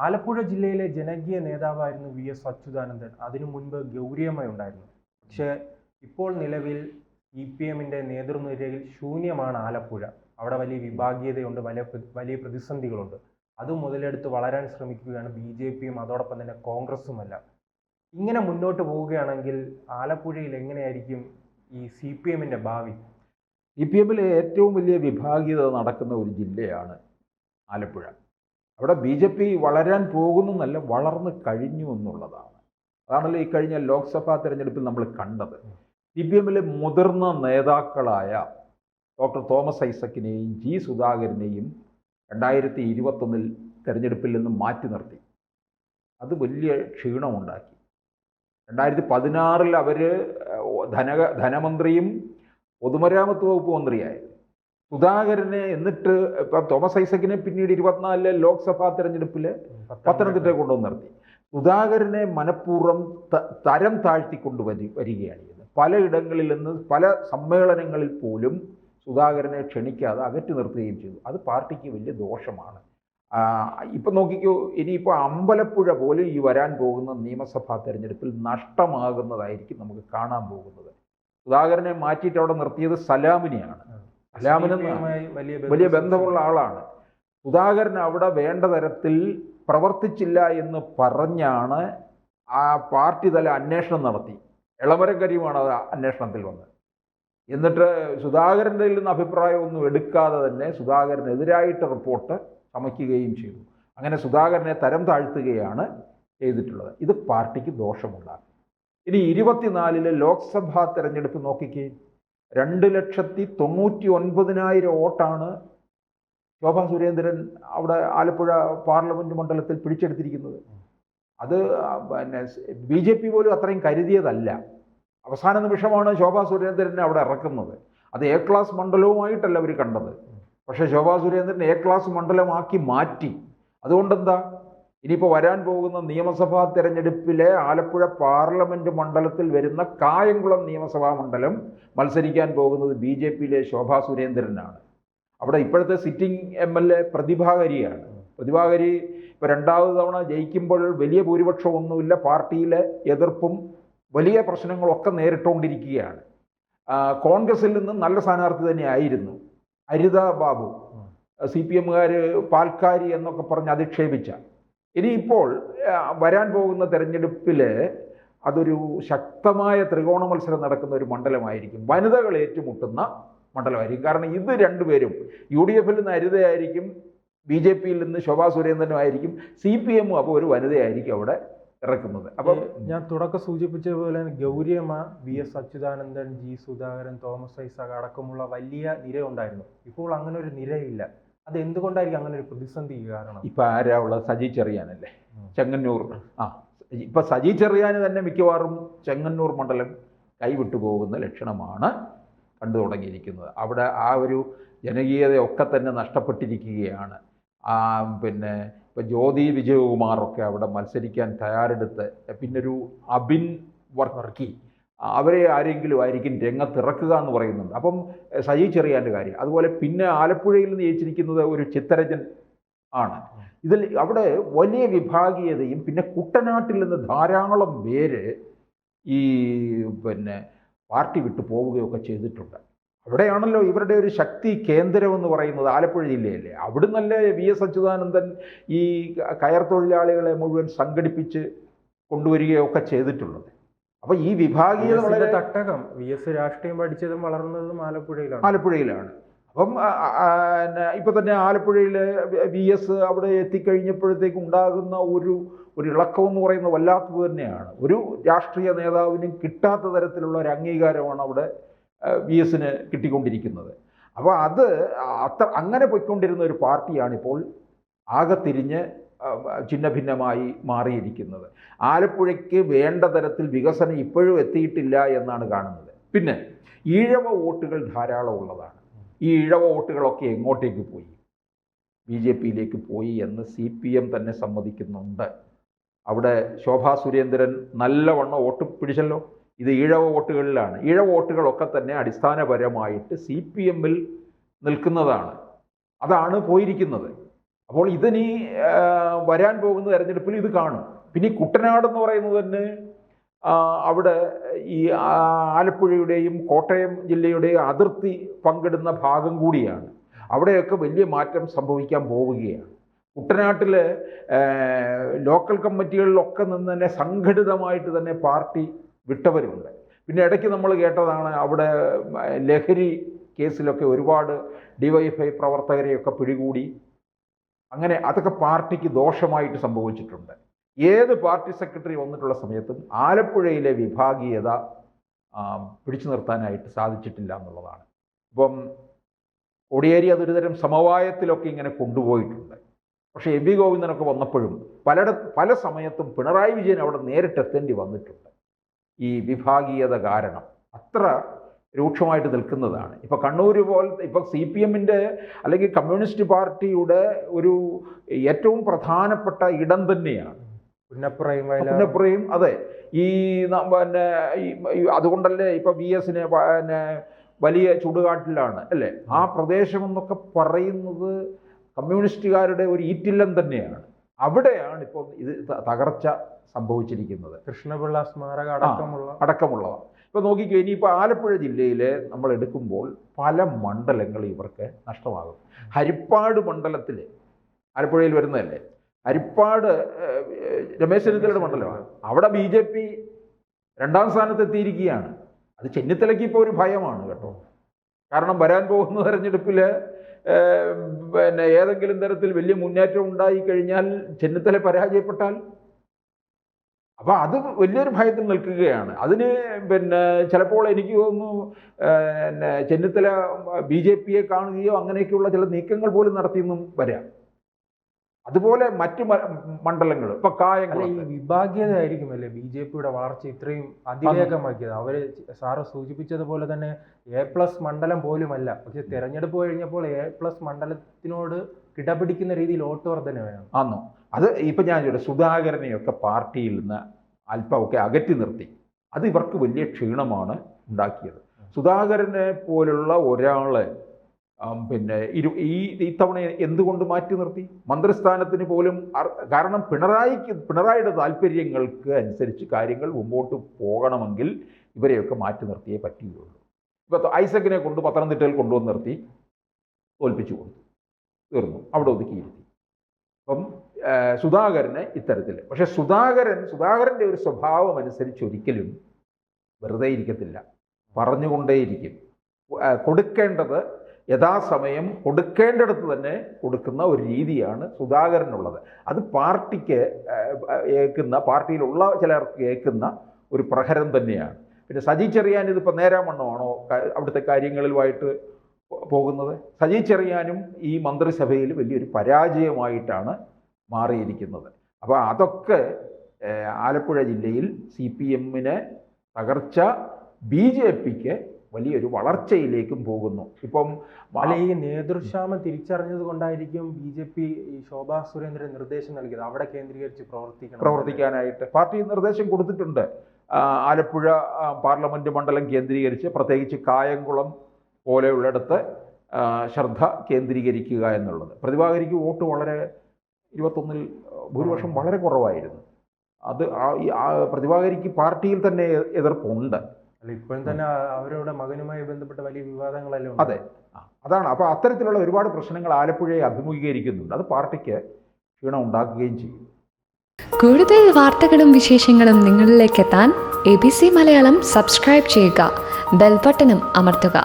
ആലപ്പുഴ ജില്ലയിലെ ജനകീയ നേതാവായിരുന്നു വി.എസ്. അച്യുതാനന്ദൻ. അതിനു മുൻപ് ഗൗരിയമ്മ ഉണ്ടായിരുന്നു. പക്ഷേ ഇപ്പോൾ നിലവിൽ CPM-ന്റെ നേതൃനിരയിൽ ശൂന്യമാണ് ആലപ്പുഴ. അവിടെ വലിയ വിഭാഗീയതയുണ്ട്, വലിയ പ്രതിസന്ധികളുണ്ട്. അത് മുതലെടുത്ത് വളരാൻ ശ്രമിക്കുകയാണ് BJP-യും അതോടൊപ്പം തന്നെ കോൺഗ്രസുമെല്ലാം. ഇങ്ങനെ മുന്നോട്ട് പോവുകയാണെങ്കിൽ ആലപ്പുഴയിൽ എങ്ങനെയായിരിക്കും ഈ CPM-ന്റെ ഭാവി? CPM-ലെ ഏറ്റവും വലിയ വിഭാഗീയത നടക്കുന്ന ഒരു ജില്ലയാണ് ആലപ്പുഴ. അവിടെ BJP വളരാൻ പോകുന്നല്ല, വളർന്നു കഴിഞ്ഞു എന്നുള്ളതാണ്. അതാണല്ലോ ഈ കഴിഞ്ഞ ലോക്സഭാ തെരഞ്ഞെടുപ്പിൽ നമ്മൾ കണ്ടത്. CPM-ലെ മുതിർന്ന നേതാക്കളായ ഡോക്ടർ തോമസ് ഐസക്കിനെയും സുധാകരനെയും 2021 തെരഞ്ഞെടുപ്പിൽ നിന്ന് മാറ്റി നിർത്തി. അത് വലിയ ക്ഷീണമുണ്ടാക്കി. 2016 അവർ ധനമന്ത്രിയും പൊതുമരാമത്ത് വകുപ്പ് മന്ത്രിയായിരുന്നു. സുധാകരനെ എന്നിട്ട് ഇപ്പം തോമസ് ഐസക്കിനെ പിന്നീട് 24 ലോക്സഭാ തെരഞ്ഞെടുപ്പിൽ പത്തനംതിട്ട കൊണ്ടുവന്ന് നിർത്തി. സുധാകരനെ മനഃപൂർവ്വം തരം താഴ്ത്തിക്കൊണ്ട് വരികയാണ് ചെയ്യുന്നത്. പലയിടങ്ങളിൽ നിന്ന് പല സമ്മേളനങ്ങളിൽ പോലും സുധാകരനെ ക്ഷണിക്കാതെ അകറ്റി നിർത്തുകയും ചെയ്തു. അത് പാർട്ടിക്ക് വലിയ ദോഷമാണ്. ഇപ്പം നോക്കിക്കോ, ഇനിയിപ്പോൾ അമ്പലപ്പുഴ പോലും ഈ വരാൻ പോകുന്ന നിയമസഭാ തെരഞ്ഞെടുപ്പിൽ നഷ്ടമാകുന്നതായിരിക്കും നമുക്ക് കാണാൻ പോകുന്നത്. സുധാകരനെ മാറ്റിയിട്ട് അവിടെ നിർത്തിയത് സലാമിനെയാണ്. സലാമിനുമായി വലിയ ബന്ധമുള്ള ആളാണ്. സുധാകരൻ അവിടെ വേണ്ട തരത്തിൽ പ്രവർത്തിച്ചില്ല എന്ന് പറഞ്ഞാണ് ആ പാർട്ടി തല അന്വേഷണം നടത്തി. എളമരം കരീമാണ് അത് അന്വേഷണത്തിൽ വന്നത്. എന്നിട്ട് സുധാകരൻ്റെ നിന്ന് അഭിപ്രായമൊന്നും എടുക്കാതെ തന്നെ സുധാകരനെതിരായിട്ട് റിപ്പോർട്ട് സമയ്ക്കുകയും ചെയ്തു. അങ്ങനെ സുധാകരനെ തരം താഴ്ത്തുകയാണ് ചെയ്തിട്ടുള്ളത്. ഇത് പാർട്ടിക്ക് ദോഷമുണ്ടാകും. ഇനി 24 ലോക്സഭാ തെരഞ്ഞെടുപ്പ് നോക്കിക്കേ, 2,99,000 വോട്ടാണ് ശോഭാ സുരേന്ദ്രൻ അവിടെ ആലപ്പുഴ പാർലമെന്റ് മണ്ഡലത്തിൽ പിടിച്ചെടുത്തിരിക്കുന്നത്. അത് പിന്നെ BJP പോലും അത്രയും കരുതിയതല്ല. അവസാന നിമിഷമാണ് ശോഭാ സുരേന്ദ്രനെ അവിടെ ഇറക്കുന്നത്. അത് A ക്ലാസ് മണ്ഡലവുമായിട്ടല്ല അവർ കണ്ടത്. പക്ഷേ ശോഭാ സുരേന്ദ്രൻ A ക്ലാസ് മണ്ഡലമാക്കി മാറ്റി. അതുകൊണ്ടെന്താ, ഇനിയിപ്പോൾ വരാൻ പോകുന്ന നിയമസഭാ തെരഞ്ഞെടുപ്പിലെ ആലപ്പുഴ പാർലമെന്റ് മണ്ഡലത്തിൽ വരുന്ന കായംകുളം നിയമസഭാ മണ്ഡലം മത്സരിക്കാൻ പോകുന്നത് BJP-യിലെ ശോഭാ സുരേന്ദ്രനാണ്. അവിടെ ഇപ്പോഴത്തെ സിറ്റിംഗ് MLA പ്രതിഭാകരിയാണ്. പ്രതിഭാകരി ഇപ്പോൾ 2ാമത് തവണ ജയിക്കുമ്പോൾ വലിയ ഭൂരിപക്ഷമൊന്നുമില്ല. പാർട്ടിയിലെ എതിർപ്പും വലിയ പ്രശ്നങ്ങളൊക്കെ നേരിട്ടുകൊണ്ടിരിക്കുകയാണ്. കോൺഗ്രസിൽ നിന്ന് നല്ല സ്ഥാനാർത്ഥി തന്നെയായിരുന്നു അരിത ബാബു. CPM-കാർ പാൽക്കാരി എന്നൊക്കെ പറഞ്ഞ് അധിക്ഷേപിച്ച. ഇനിയിപ്പോൾ വരാൻ പോകുന്ന തെരഞ്ഞെടുപ്പിൽ അതൊരു ശക്തമായ ത്രികോണ മത്സരം നടക്കുന്ന ഒരു മണ്ഡലമായിരിക്കും. വനിതകൾ ഏറ്റുമുട്ടുന്ന മണ്ഡലമായിരിക്കും. കാരണം ഇത് രണ്ടുപേരും UDF-ൽ നിന്ന് അരിതയായിരിക്കും, BJP-യിൽ നിന്ന് ശോഭാ സുരേന്ദ്രനുമായിരിക്കും, CPM-ഉം അപ്പോൾ ഒരു വനിതയായിരിക്കും അവിടെ ഇറക്കുന്നത്. അപ്പം ഞാൻ തുടക്കം സൂചിപ്പിച്ചതുപോലെ ഗൗരിയമ്മ, V.S. അച്യുതാനന്ദൻ, സുധാകരൻ, തോമസ് ഐസക് അടക്കമുള്ള വലിയ നിര ഉണ്ടായിരുന്നു. ഇപ്പോൾ അങ്ങനെ ഒരു നിരയില്ല. അത് എന്തുകൊണ്ടായിരിക്കും അങ്ങനെ ഒരു പ്രതിസന്ധി കാരണം? ഇപ്പം ആരാ ഉള്ളത്? സജി ചെറിയാനല്ലേ, ചെങ്ങന്നൂർ. ഇപ്പം സജി ചെറിയാന് തന്നെ മിക്കവാറും ചെങ്ങന്നൂർ മണ്ഡലം കൈവിട്ടു പോകുന്ന ലക്ഷണമാണ് കണ്ടു തുടങ്ങിയിരിക്കുന്നത്. അവിടെ ആ ഒരു ജനകീയതയൊക്കെ തന്നെ നഷ്ടപ്പെട്ടിരിക്കുകയാണ്. പിന്നെ ഇപ്പോൾ ജ്യോതി വിജയകുമാറൊക്കെ അവിടെ മത്സരിക്കാൻ തയ്യാറെടുത്ത്, പിന്നൊരു അബിൻ വർക്കി, അവരെ ആരെങ്കിലും ആയിരിക്കും രംഗത്തിറക്കുക എന്ന് പറയുന്നുണ്ട്. അപ്പം സജി ചെറിയാൻ്റെ കാര്യം. അതുപോലെ പിന്നെ ആലപ്പുഴയിൽ നിന്ന് ജയിച്ചിരിക്കുന്നത് ഒരു ചിത്തരഞ്ജൻ ആണ്. ഇതിൽ അവിടെ വലിയ വിഭാഗീയതയും പിന്നെ കുട്ടനാട്ടിൽ നിന്ന് ധാരാളം പേര് ഈ പിന്നെ പാർട്ടി വിട്ടു പോവുകയൊക്കെ ചെയ്തിട്ടുണ്ട്. അവിടെയാണല്ലോ ഇവരുടെ ഒരു ശക്തി കേന്ദ്രമെന്ന് പറയുന്നത് ആലപ്പുഴ ജില്ലയല്ലേ. അവിടുന്നല്ലേ V.S. അച്യുതാനന്ദൻ ഈ കയർ തൊഴിലാളികളെ മുഴുവൻ സംഘടിപ്പിച്ച് കൊണ്ടുവരികയൊക്കെ ചെയ്തിട്ടുള്ളത്. അപ്പോൾ ഈ വിഭാഗീയത വളരെ തട്ടകം V.S. രാഷ്ട്രീയം പഠിച്ചതും വളർന്നതും ആലപ്പുഴയിലാണ്. അപ്പം ഇപ്പം തന്നെ ആലപ്പുഴയിൽ V.S. അവിടെ എത്തിക്കഴിഞ്ഞപ്പോഴത്തേക്ക് ഉണ്ടാകുന്ന ഒരു ഇളക്കം എന്ന് പറയുന്നത് വല്ലാത്തത് തന്നെയാണ്. ഒരു രാഷ്ട്രീയ നേതാവിനും കിട്ടാത്ത തരത്തിലുള്ള ഒരു അംഗീകാരമാണ് അവിടെ V.S.ന് കിട്ടിക്കൊണ്ടിരിക്കുന്നത്. അപ്പോൾ അത് അങ്ങനെ പോയിക്കൊണ്ടിരുന്ന ഒരു പാർട്ടിയാണിപ്പോൾ ആകെ തിരിഞ്ഞ് ഛിന്ന ഭിന്നമായി മാറിയിരിക്കുന്നത്. ആലപ്പുഴയ്ക്ക് വേണ്ട തരത്തിൽ വികസനം ഇപ്പോഴും എത്തിയിട്ടില്ല എന്നാണ് കാണുന്നത്. പിന്നെ ഈഴവ വോട്ടുകൾ ധാരാളം ഉള്ളതാണ്. ഈ ഈഴവ വോട്ടുകളൊക്കെ എങ്ങോട്ടേക്ക് പോയി? BJP-യിലേക്ക് പോയി എന്ന് CPM തന്നെ സമ്മതിക്കുന്നുണ്ട്. അവിടെ ശോഭാ സുരേന്ദ്രൻ നല്ലവണ്ണം വോട്ട് പിടിച്ചല്ലോ. ഇത് ഈഴവ വോട്ടുകളിലാണ്. ഈഴവ വോട്ടുകളൊക്കെ തന്നെ അടിസ്ഥാനപരമായിട്ട് CPM-ൽ നിൽക്കുന്നതാണ്. അതാണ് പോയിരിക്കുന്നത്. അപ്പോൾ ഇതിനി വരാൻ പോകുന്ന തെരഞ്ഞെടുപ്പിൽ ഇത് കാണും. പിന്നെ ഈ കുട്ടനാട് എന്ന് പറയുന്നത് തന്നെ അവിടെ ഈ ആലപ്പുഴയുടെയും കോട്ടയം ജില്ലയുടെയും അതിർത്തി പങ്കിടുന്ന ഭാഗം കൂടിയാണ്. അവിടെയൊക്കെ വലിയ മാറ്റം സംഭവിക്കാൻ പോവുകയാണ്. കുട്ടനാട്ടിലെ ലോക്കൽ കമ്മിറ്റികളിലൊക്കെ നിന്ന് തന്നെ സംഘടിതമായിട്ട് തന്നെ പാർട്ടി വിട്ടവരുണ്ട്. പിന്നെ ഇടയ്ക്ക് നമ്മൾ കേട്ടതാണ് അവിടെ ലഹരി കേസിലൊക്കെ ഒരുപാട് DYFI പ്രവർത്തകരെയൊക്കെ പിടികൂടി. അങ്ങനെ അതൊക്കെ പാർട്ടിക്ക് ദോഷമായിട്ട് സംഭവിച്ചിട്ടുണ്ട്. ഏത് പാർട്ടി സെക്രട്ടറി വന്നിട്ടുള്ള സമയത്തും ആലപ്പുഴയിലെ വിഭാഗീയത പിടിച്ചു നിർത്താനായിട്ട് സാധിച്ചിട്ടില്ല എന്നുള്ളതാണ്. ഇപ്പം കോടിയേരി അതൊരു തരം സമവായത്തിലൊക്കെ ഇങ്ങനെ കൊണ്ടുപോയിട്ടുണ്ട്. പക്ഷേ MV ഗോവിന്ദനൊക്കെ വന്നപ്പോഴും പല സമയത്തും പിണറായി വിജയൻ അവിടെ നേരിട്ടെത്തേണ്ടി വന്നിട്ടുണ്ട്. ഈ വിഭാഗീയത കാരണം അത്ര രൂക്ഷമായിട്ട് നിൽക്കുന്നതാണ്. ഇപ്പോൾ കണ്ണൂർ പോലത്തെ ഇപ്പോൾ CPM-ൻ്റെ അല്ലെങ്കിൽ കമ്മ്യൂണിസ്റ്റ് പാർട്ടിയുടെ ഒരു ഏറ്റവും പ്രധാനപ്പെട്ട ഇടം തന്നെയാണ് പുന്നപ്രയും. അതെ, ഈ പിന്നെ അതുകൊണ്ടല്ലേ ഇപ്പോൾ VS-നെ പിന്നെ വലിയ ചുടുകാട്ടിലാണ് അല്ലേ. ആ പ്രദേശമെന്നൊക്കെ പറയുന്നത് കമ്മ്യൂണിസ്റ്റുകാരുടെ ഒരു ഈറ്റില്ലം തന്നെയാണ്. അവിടെയാണ് ഇപ്പോൾ ഇത് തകർച്ച സംഭവിച്ചിരിക്കുന്നത്. കൃഷ്ണപിള്ള സ്മാരക അടക്കമുള്ളവ. ഇപ്പോൾ നോക്കിക്കോ, ഇനിയിപ്പോൾ ആലപ്പുഴ ജില്ലയിൽ നമ്മൾ എടുക്കുമ്പോൾ പല മണ്ഡലങ്ങൾ ഇവർക്ക് നഷ്ടമാകും. ഹരിപ്പാട് മണ്ഡലത്തിൽ ആലപ്പുഴയിൽ വരുന്നതല്ലേ, ഹരിപ്പാട് രമേശ് ചെന്നിത്തലയുടെ മണ്ഡലമാണ്. അവിടെ BJP 2ാം സ്ഥാനത്തെത്തിയിരിക്കുകയാണ്. അത് ചെന്നിത്തലയ്ക്ക് ഇപ്പോൾ ഒരു ഭയമാണ് കേട്ടോ. കാരണം വരാൻ പോകുന്ന തെരഞ്ഞെടുപ്പിൽ പിന്നെ ഏതെങ്കിലും തരത്തിൽ വലിയ മുന്നേറ്റം ഉണ്ടായി കഴിഞ്ഞാൽ ചെന്നിത്തല പരാജയപ്പെട്ടാൽ അപ്പോൾ അത് വലിയൊരു ഭയത്തിൽ നിൽക്കുകയാണ്. അതിന് പിന്നെ ചിലപ്പോൾ എനിക്ക് തോന്നുന്നു പിന്നെ ചെന്നിത്തല BJP-യെ കാണുകയോ അങ്ങനെയൊക്കെയുള്ള ചില നീക്കങ്ങൾ പോലും നടത്തിയെന്നും വരാം. അതുപോലെ മറ്റു മണ്ഡലങ്ങൾ ഇപ്പൊ കായംകുളം ഈ വിഭാഗീയത ആയിരിക്കുമല്ലേ BJP-യുടെ വളർച്ച ഇത്രയും അതിവേഗമാക്കിയത്. അവര് സാറ് സൂചിപ്പിച്ചതുപോലെ തന്നെ A+ മണ്ഡലം പോലുമല്ല, പക്ഷെ തെരഞ്ഞെടുപ്പ് കഴിഞ്ഞപ്പോൾ A+ മണ്ഡലത്തിനോട് കിടപിടിക്കുന്ന രീതിയിൽ വോട്ട് വർധന വേണം ആന്നോ. അത് ഇപ്പൊ ഞാൻ സുധാകരനെയൊക്കെ പാർട്ടിയിൽ നിന്ന് അല്പമൊക്കെ അകറ്റി നിർത്തി. അത് ഇവർക്ക് വലിയ ക്ഷീണമാണ് ഉണ്ടാക്കിയത്. സുധാകരനെ പോലുള്ള ഒരാളെ പിന്നെ ഇത്തവണ എന്തുകൊണ്ട് മാറ്റി നിർത്തി? മന്ത്രിസ്ഥാനത്തിന് പോലും. കാരണം പിണറായിയുടെ താല്പര്യങ്ങൾക്ക് അനുസരിച്ച് കാര്യങ്ങൾ മുമ്പോട്ട് പോകണമെങ്കിൽ ഇവരെയൊക്കെ മാറ്റി നിർത്തിയേ പറ്റുകയുള്ളൂ. ഇപ്പോൾ ഐസക്കിനെ കൊണ്ട് പത്തനംതിട്ടയിൽ കൊണ്ടുവന്ന് നിർത്തി തോൽപ്പിച്ചു കൊടുത്തു, തീർന്നു, അവിടെ ഒതുക്കിയിരുത്തി. അപ്പം സുധാകരന് ഇത്തരത്തിൽ. പക്ഷെ സുധാകരൻ്റെ ഒരു സ്വഭാവം അനുസരിച്ച് ഒരിക്കലും വെറുതെ ഇരിക്കത്തില്ല, പറഞ്ഞുകൊണ്ടേയിരിക്കും. കൊടുക്കേണ്ടത് യഥാസമയം കൊടുക്കേണ്ടിടത്ത് തന്നെ കൊടുക്കുന്ന ഒരു രീതിയാണ് സുധാകരനുള്ളത്. അത് പാർട്ടിക്ക് പാർട്ടിയിലുള്ള ചിലർക്ക് ഏൽക്കുന്ന ഒരു പ്രഹരം തന്നെയാണ്. പിന്നെ സജി ചെറിയാൻ ഇതിപ്പോൾ നേരാമണ്ണമാണോ അവിടുത്തെ കാര്യങ്ങളിലുമായിട്ട് പോകുന്നത്? സജി ചെറിയാനും ഈ മന്ത്രിസഭയിൽ വലിയൊരു പരാജയമായിട്ടാണ് മാറിയിരിക്കുന്നത്. അപ്പോൾ അതൊക്കെ ആലപ്പുഴ ജില്ലയിൽ CPM-ന് തകർച്ച, BJP-ക്ക് വലിയൊരു വളർച്ചയിലേക്കും പോകുന്നു. ഇപ്പം ഈ നേതൃക്ഷാമം തിരിച്ചറിഞ്ഞത് കൊണ്ടായിരിക്കും BJP ഈ ശോഭാ സുരേന്ദ്രൻ നിർദ്ദേശം നൽകിയത് അവിടെ കേന്ദ്രീകരിച്ച് പ്രവർത്തിക്കാനായിട്ട്. പാർട്ടി നിർദ്ദേശം കൊടുത്തിട്ടുണ്ട്. ആലപ്പുഴ പാർലമെന്റ് മണ്ഡലം കേന്ദ്രീകരിച്ച്, പ്രത്യേകിച്ച് കായംകുളം പോലെയുള്ളിടത്ത് ശ്രദ്ധ കേന്ദ്രീകരിക്കുക എന്നുള്ളത്. പ്രതിഭാഗരിക്ക് വോട്ട് വളരെ 21-ൽ ഭൂരിപക്ഷം വളരെ കുറവായിരുന്നു. അത് പ്രതിഭാഗരിക്ക് പാർട്ടിയിൽ തന്നെ എതിർപ്പുണ്ട്. ഇപ്പോഴും തന്നെ അവരുടെ മകനുമായി ബന്ധപ്പെട്ട വലിയ വിവാദങ്ങളെല്ലാം. അതെ, അതാണ്. അപ്പോൾ അത്തരത്തിലുള്ള ഒരുപാട് പ്രശ്നങ്ങൾ ആലപ്പുഴയെ അഭിമുഖീകരിക്കുന്നുണ്ട്. അത് പാർട്ടിക്ക് ക്ഷീണം ഉണ്ടാക്കുകയും ചെയ്യും. കൂടുതൽ വാർത്തകളും വിശേഷങ്ങളും നിങ്ങളിലേക്ക് എത്താൻ ABC മലയാളം സബ്സ്ക്രൈബ് ചെയ്യുക, ബെൽ ബട്ടണും അമർത്തുക.